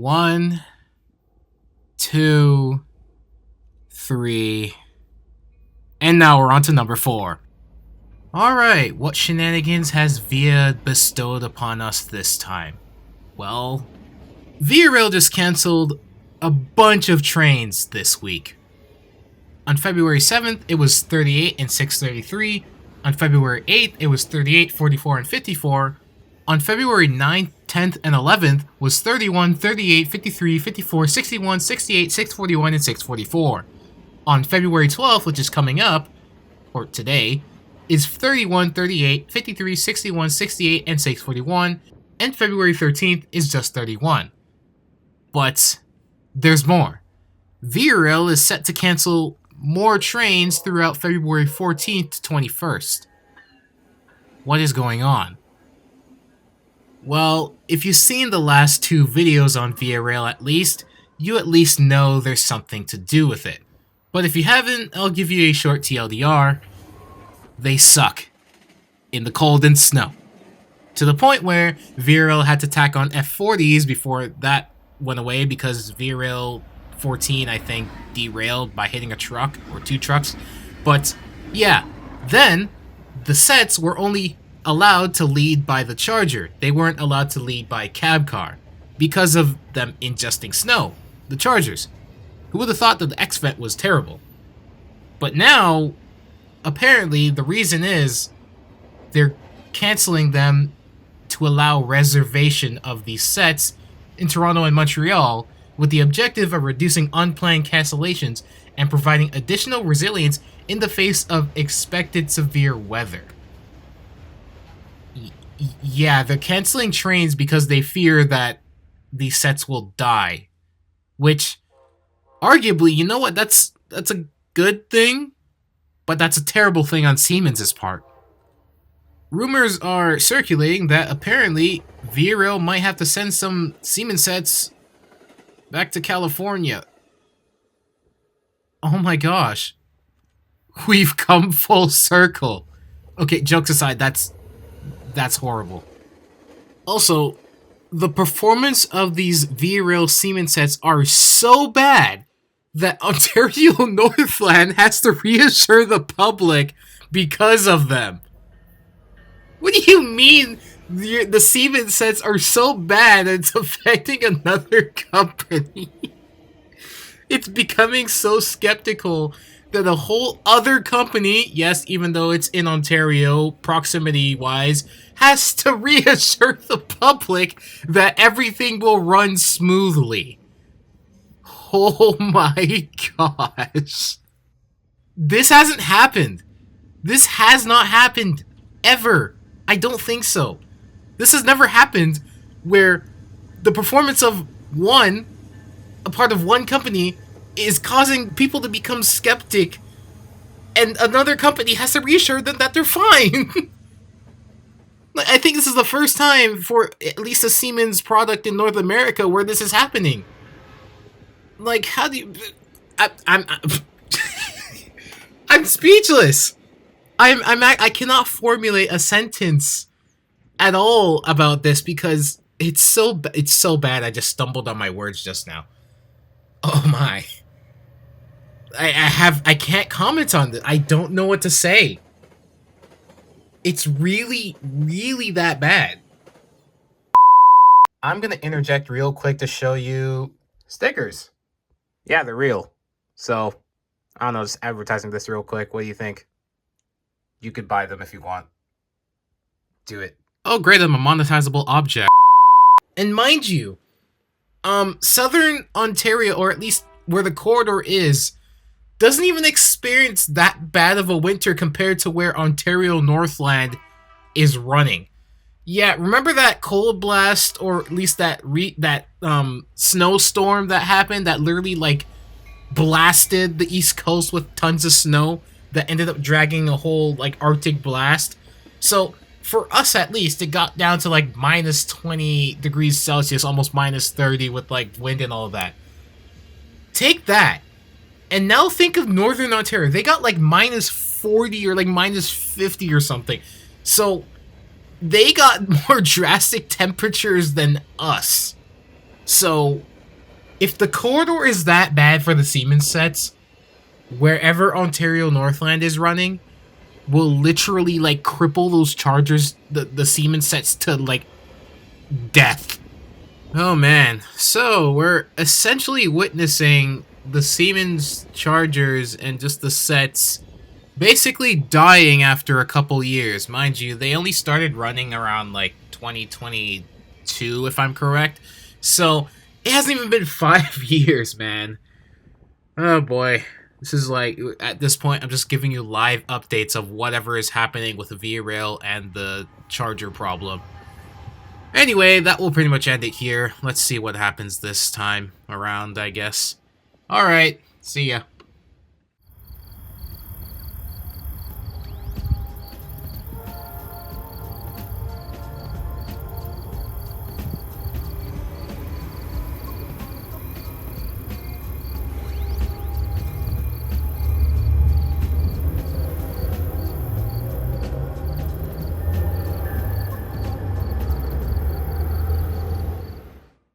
One, two, three, and now we're on to number 4. Alright, what shenanigans has VIA bestowed upon us this time? Well, VIA Rail just cancelled a bunch of trains this week. On February 7th, it was 38 and 633. On February 8th, it was 38, 44, and 54. On February 9th, 10th, and 11th was 31, 38, 53, 54, 61, 68, 641, and 644. On February 12th, which is coming up, or today, is 31, 38, 53, 61, 68, and 641. And February 13th is just 31. But there's more. VIA Rail is set to cancel more trains throughout February 14th to 21st. What is going on? Well, if you've seen the last 2 videos on VIA Rail you at least know there's something to do with it. But if you haven't, I'll give you a short TLDR. They suck. In the cold and snow. To the point where VIA Rail had to tack on F40s before that went away because VIA Rail 14, I think, derailed by hitting a truck or 2 trucks. But yeah, then the sets were only allowed to lead by the Charger. They weren't allowed to lead by cab car because of them ingesting snow. The Chargers. Who would have thought that the XVET was terrible? But now, apparently, the reason is they're canceling them to allow reservation of these sets in Toronto and Montreal with the objective of reducing unplanned cancellations and providing additional resilience in the face of expected severe weather. Yeah, they're canceling trains because they fear that these sets will die. Which, arguably, you know what, that's a good thing, but that's a terrible thing on Siemens' part. Rumors are circulating that apparently VIA Rail might have to send some Siemens sets back to California. Oh my gosh. We've come full circle. Okay, jokes aside, that's horrible. Also, the performance of these VIA Rail Siemens sets are so bad that Ontario Northland has to reassure the public because of them. What do you mean the Siemens sets are so bad that it's affecting another company? It's becoming so skeptical that a whole other company, yes, even though it's in Ontario, proximity-wise, has to reassure the public that everything will run smoothly. Oh my gosh. This hasn't happened. This has not happened ever. I don't think so. This has never happened where the performance of a part of one company is causing people to become skeptic and another company has to reassure them that they're fine. I think this is the first time for at least a Siemens product in North America where this is happening. Like, how do you... I'm I'm speechless. I cannot formulate a sentence at all about this because it's so bad. I just stumbled on my words just now. Oh my. I can't comment on this. I don't know what to say. It's really, really that bad. I'm gonna interject real quick to show you stickers. Yeah, they're real. So, I don't know, just advertising this real quick. What do you think? You could buy them if you want. Do it. Oh great, I'm a monetizable object. And mind you, Southern Ontario, or at least where the corridor is, doesn't even experience that bad of a winter compared to where Ontario Northland is running. Yeah, remember that cold blast, or at least that snowstorm that happened that literally like blasted the East Coast with tons of snow that ended up dragging a whole like Arctic blast? So for us at least, it got down to like minus 20 degrees Celsius, almost minus 30 with like wind and all of that. Take that. And now think of Northern Ontario. They got like minus 40 or like minus 50 or something. So they got more drastic temperatures than us. So If the corridor is that bad for the Siemens sets, wherever Ontario Northland is running will literally like cripple those chargers, the Siemens sets to like death. Oh man. So we're essentially witnessing the Siemens chargers and just the sets basically dying after a couple years. Mind you, they only started running around like 2022, if I'm correct. So it hasn't even been 5 years, man. Oh boy. This is like, at this point, I'm just giving you live updates of whatever is happening with the V-Rail and the charger problem. Anyway, that will pretty much end it here. Let's see what happens this time around, I guess. Alright, see ya.